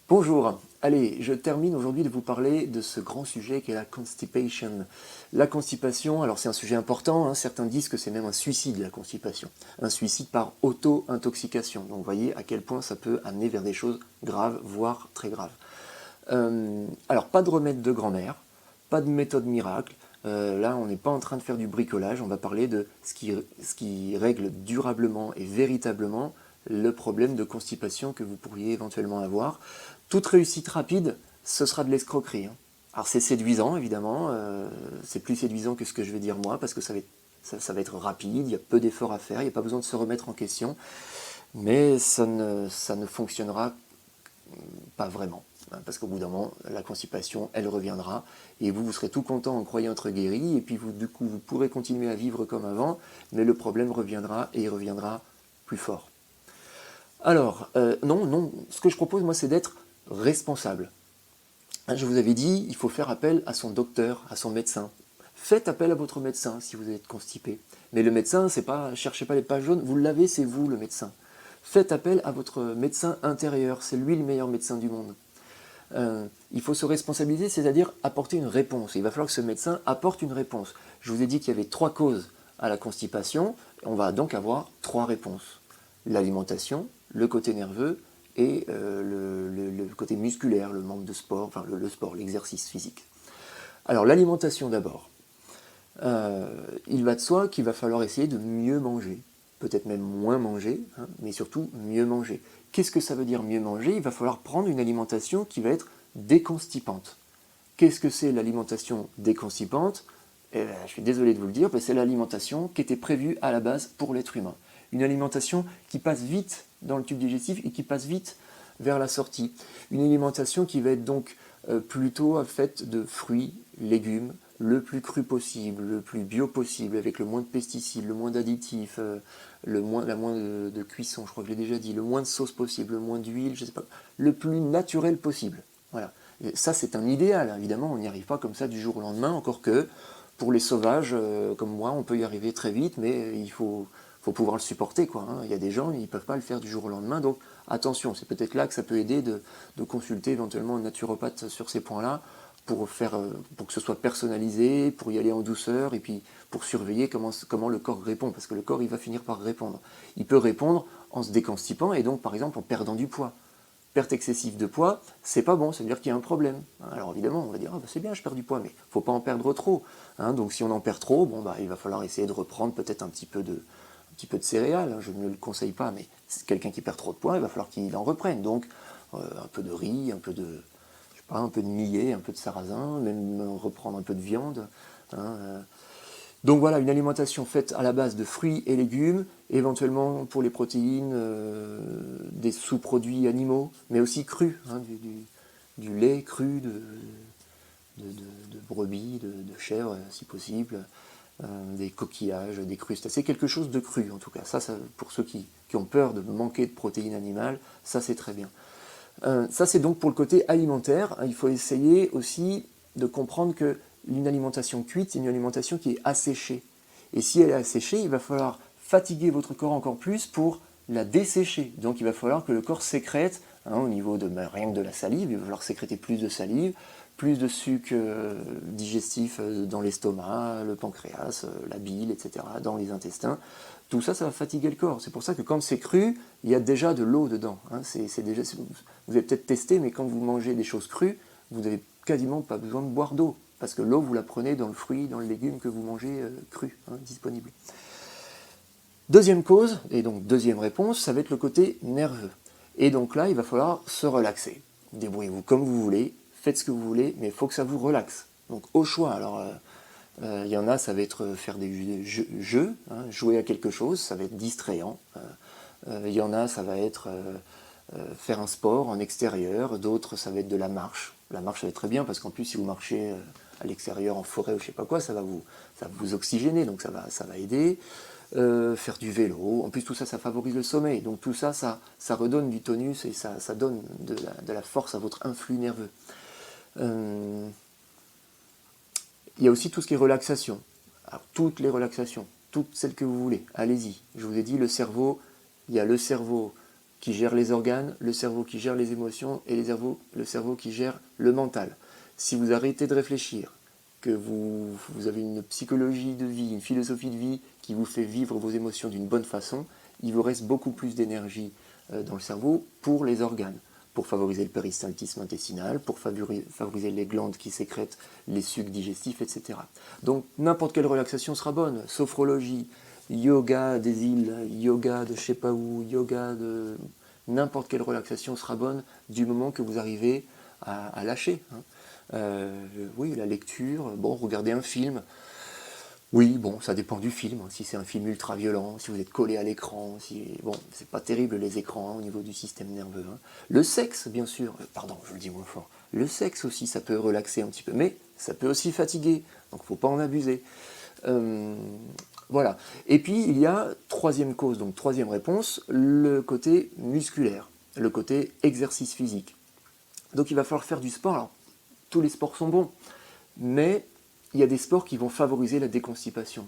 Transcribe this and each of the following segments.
Bonjour, allez, je termine aujourd'hui de vous parler de ce grand sujet qu'est la constipation. La constipation, alors c'est un sujet important, hein, certains disent que c'est même un suicide la constipation, un suicide par auto-intoxication. Donc vous voyez à quel point ça peut amener vers des choses graves, voire très graves. Alors pas de remède de grand-mère, pas de méthode miracle, là on n'est pas en train de faire du bricolage, on va parler de ce qui règle durablement et véritablement le problème de constipation que vous pourriez éventuellement avoir. Toute réussite rapide, ce sera de l'escroquerie, hein. Alors c'est séduisant évidemment, c'est plus séduisant que ce que je vais dire moi, parce que ça va être rapide, il y a peu d'efforts à faire, il n'y a pas besoin de se remettre en question, mais ça ne fonctionnera pas vraiment. Parce qu'au bout d'un moment, la constipation, elle reviendra, et vous, vous serez tout content en croyant être guéri, et puis vous, du coup, vous pourrez continuer à vivre comme avant, mais le problème reviendra, et il reviendra plus fort. Alors, non, ce que je propose, moi, c'est d'être responsable. Je vous avais dit, il faut faire appel à son docteur, à son médecin. Faites appel à votre médecin si vous êtes constipé. Mais le médecin, c'est pas, cherchez pas les pages jaunes, vous l'avez, c'est vous le médecin. Faites appel à votre médecin intérieur, c'est lui le meilleur médecin du monde. Il faut se responsabiliser, c'est-à-dire apporter une réponse. Il va falloir que ce médecin apporte une réponse. Je vous ai dit qu'il y avait 3 causes à la constipation, on va donc avoir 3 réponses. L'alimentation, le côté nerveux et le côté musculaire, le manque de sport, enfin le sport, l'exercice physique. Alors l'alimentation d'abord. Il va de soi qu'il va falloir essayer de mieux manger, peut-être même moins manger, hein, mais surtout mieux manger. Qu'est-ce que ça veut dire mieux manger? Il va falloir prendre une alimentation qui va être déconstipante. Qu'est-ce que c'est l'alimentation déconstipante? Eh bien, je suis désolé de vous le dire, mais c'est l'alimentation qui était prévue à la base pour l'être humain. Une alimentation qui passe vite dans le tube digestif et qui passe vite vers la sortie. Une alimentation qui va être donc plutôt faite de fruits, légumes, le plus cru possible, le plus bio possible, avec le moins de pesticides, le moins d'additifs, la moins de cuisson, je crois que je l'ai déjà dit, le moins de sauce possible, le moins d'huile, je sais pas, le plus naturel possible. Voilà. Et ça, c'est un idéal, évidemment, on n'y arrive pas comme ça du jour au lendemain, encore que pour les sauvages comme moi, on peut y arriver très vite, mais il faut pouvoir le supporter, quoi, hein. Il y a des gens, ils ne peuvent pas le faire du jour au lendemain, donc attention, c'est peut-être là que ça peut aider de consulter éventuellement un naturopathe sur ces points-là, pour que ce soit personnalisé, pour y aller en douceur, et puis pour surveiller comment le corps répond, parce que le corps, il va finir par répondre. Il peut répondre en se déconstipant, et donc par exemple en perdant du poids. Perte excessive de poids, c'est pas bon, ça veut dire qu'il y a un problème. Alors évidemment, on va dire, ah, bah, c'est bien, je perds du poids, mais il ne faut pas en perdre trop, hein. Donc si on en perd trop, bon, bah, il va falloir essayer de reprendre peut-être un petit peu de céréales, hein. Je ne le conseille pas, mais quelqu'un qui perd trop de poids, il va falloir qu'il en reprenne. Donc un peu de riz, un peu de, je sais pas, un peu de millet, un peu de sarrasin, même reprendre un peu de viande, hein. Donc voilà, une alimentation faite à la base de fruits et légumes, éventuellement pour les protéines, des sous-produits animaux, mais aussi crus, hein, du lait cru de brebis, de chèvre si possible, des coquillages, des crustacés, quelque chose de cru en tout cas. Ça pour ceux qui ont peur de manquer de protéines animales, ça c'est très bien. Ça c'est donc pour le côté alimentaire. Il faut essayer aussi de comprendre que une alimentation cuite, c'est une alimentation qui est asséchée. Et si elle est asséchée, il va falloir fatiguer votre corps encore plus pour la dessécher. Donc il va falloir que le corps sécrète, hein, au niveau de rien que de la salive, il va falloir sécréter plus de salive, plus de sucre digestif dans l'estomac, le pancréas, la bile, etc., dans les intestins. Tout ça, ça va fatiguer le corps. C'est pour ça que quand c'est cru, il y a déjà de l'eau dedans, hein. Vous avez peut-être testé, mais quand vous mangez des choses crues, vous n'avez quasiment pas besoin de boire d'eau, parce que l'eau, vous la prenez dans le fruit, dans le légume que vous mangez cru, hein, disponible. Deuxième cause, et donc deuxième réponse, ça va être le côté nerveux. Et donc là, il va falloir se relaxer. Débrouillez-vous comme vous voulez, faites ce que vous voulez, mais il faut que ça vous relaxe. Donc au choix, alors il y en a, ça va être faire des jeux, hein, jouer à quelque chose, ça va être distrayant. Il y en a, ça va être faire un sport en extérieur, d'autres, ça va être de la marche. La marche, ça va être très bien, parce qu'en plus, si vous marchez à l'extérieur, en forêt ou je sais pas quoi, ça va vous oxygéner, donc ça va aider. Faire du vélo, en plus tout ça, ça favorise le sommeil, donc tout ça, ça redonne du tonus et ça donne de la force à votre influx nerveux. Il y a aussi tout ce qui est relaxation. Alors, toutes les relaxations, toutes celles que vous voulez, allez-y. Je vous ai dit, le cerveau, il y a le cerveau qui gère les organes, le cerveau qui gère les émotions et le cerveau qui gère le mental. Si vous arrêtez de réfléchir, que vous avez une psychologie de vie, une philosophie de vie qui vous fait vivre vos émotions d'une bonne façon, il vous reste beaucoup plus d'énergie dans le cerveau pour les organes, pour favoriser le péristaltisme intestinal, pour favoriser les glandes qui sécrètent les sucs digestifs, etc. Donc n'importe quelle relaxation sera bonne, sophrologie, yoga des îles, yoga de je sais pas où, yoga de... N'importe quelle relaxation sera bonne du moment que vous arrivez à lâcher. Oui, la lecture, bon, regarder un film. Oui, bon, ça dépend du film. Si c'est un film ultra violent, si vous êtes collé à l'écran, si... bon, c'est pas terrible les écrans au niveau du système nerveux. Le sexe, bien sûr, pardon, je le dis moins fort. Le sexe aussi, ça peut relaxer un petit peu, mais ça peut aussi fatiguer, donc il ne faut pas en abuser. Voilà. Et puis, il y a troisième cause, donc troisième réponse, le côté musculaire, le côté exercice physique. Donc il va falloir faire du sport. Alors, tous les sports sont bons, mais il y a des sports qui vont favoriser la déconstipation.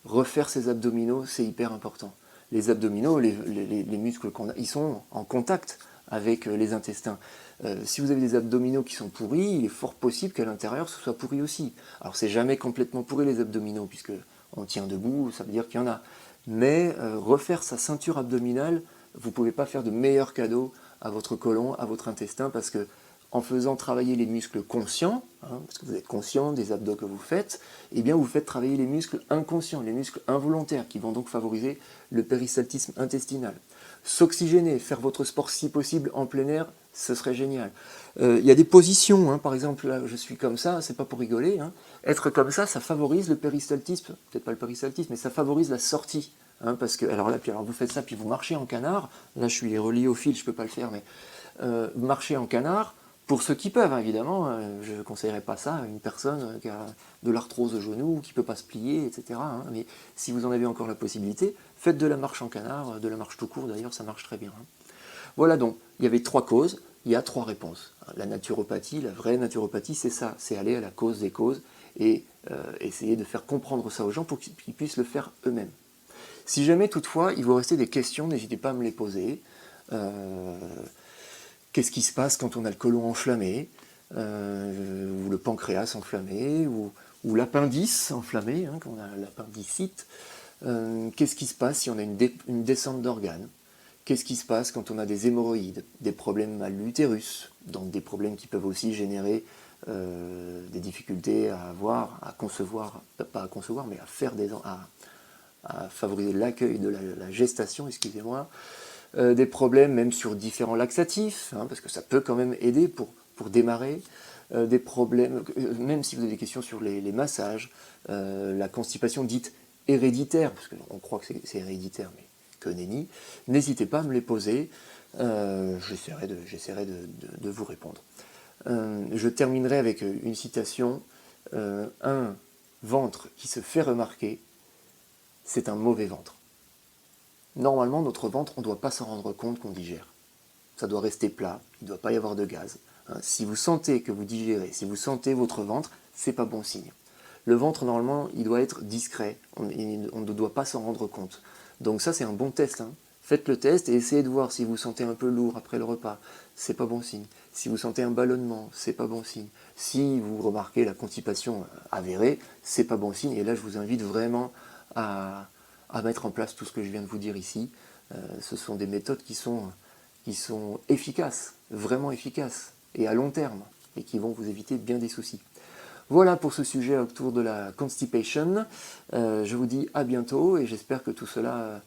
Refaire ses abdominaux, c'est hyper important. Les abdominaux, les muscles qu'on a, ils sont en contact avec les intestins. Si vous avez des abdominaux qui sont pourris, il est fort possible qu'à l'intérieur ce soit pourri aussi. Alors c'est jamais complètement pourri les abdominaux, puisque on tient debout, ça veut dire qu'il y en a. Mais refaire sa ceinture abdominale, vous ne pouvez pas faire de meilleur cadeau à votre côlon, à votre intestin, parce que en faisant travailler les muscles conscients, parce que vous êtes conscient des abdos que vous faites, eh bien vous faites travailler les muscles inconscients, les muscles involontaires, qui vont donc favoriser le péristaltisme intestinal. S'oxygéner, faire votre sport si possible en plein air, ce serait génial. Il y a des positions, par exemple là je suis comme ça, c'est pas pour rigoler, être comme ça favorise le péristaltisme, peut-être pas le péristaltisme, mais ça favorise la sortie. Parce que, alors vous faites ça, puis vous marchez en canard, là je suis relié au fil, je peux pas le faire, mais marcher en canard, pour ceux qui peuvent, évidemment, je ne conseillerais pas ça à une personne qui a de l'arthrose au genou, qui ne peut pas se plier, etc. Mais si vous en avez encore la possibilité, faites de la marche en canard, de la marche tout court d'ailleurs, ça marche très bien. Voilà donc, il y avait trois causes, il y a trois réponses. La naturopathie, la vraie naturopathie, c'est ça, c'est aller à la cause des causes et essayer de faire comprendre ça aux gens pour qu'ils puissent le faire eux-mêmes. Si jamais toutefois il vous restait des questions, n'hésitez pas à me les poser. Qu'est-ce qui se passe quand on a le côlon enflammé, ou le pancréas enflammé, ou l'appendice enflammé, quand on a l'appendicite? Qu'est-ce qui se passe si on a une descente d'organes? Qu'est-ce qui se passe quand on a des hémorroïdes, des problèmes à l'utérus, donc des problèmes qui peuvent aussi générer des difficultés à avoir, à concevoir, pas à concevoir, mais à faire à favoriser l'accueil de la gestation, excusez-moi. Des problèmes même sur différents laxatifs, parce que ça peut quand même aider pour démarrer, des problèmes, même si vous avez des questions sur les massages, la constipation dite héréditaire, parce qu'on croit que c'est héréditaire, mais que nenni, n'hésitez pas à me les poser, j'essaierai de vous répondre. Je terminerai avec une citation, un ventre qui se fait remarquer, c'est un mauvais ventre. Normalement, notre ventre, on ne doit pas s'en rendre compte qu'on digère. Ça doit rester plat, il ne doit pas y avoir de gaz. Si vous sentez que vous digérez, si vous sentez votre ventre, c'est pas bon signe. Le ventre, normalement, il doit être discret, on ne doit pas s'en rendre compte. Donc ça, c'est un bon test. Faites le test et essayez de voir si vous sentez un peu lourd après le repas, c'est pas bon signe. Si vous sentez un ballonnement, c'est pas bon signe. Si vous remarquez la constipation avérée, c'est pas bon signe. Et là, je vous invite vraiment à mettre en place tout ce que je viens de vous dire ici. Ce sont des méthodes qui sont efficaces, vraiment efficaces, et à long terme, et qui vont vous éviter bien des soucis. Voilà pour ce sujet autour de la constipation. Je vous dis à bientôt, et j'espère que tout cela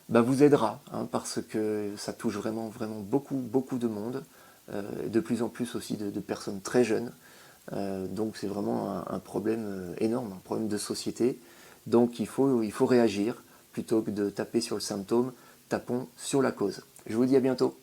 vous aidera, parce que ça touche vraiment beaucoup de monde, de plus en plus aussi de personnes très jeunes. Donc c'est vraiment un problème énorme, un problème de société. Donc il faut réagir. Plutôt que de taper sur le symptôme, tapons sur la cause. Je vous dis à bientôt.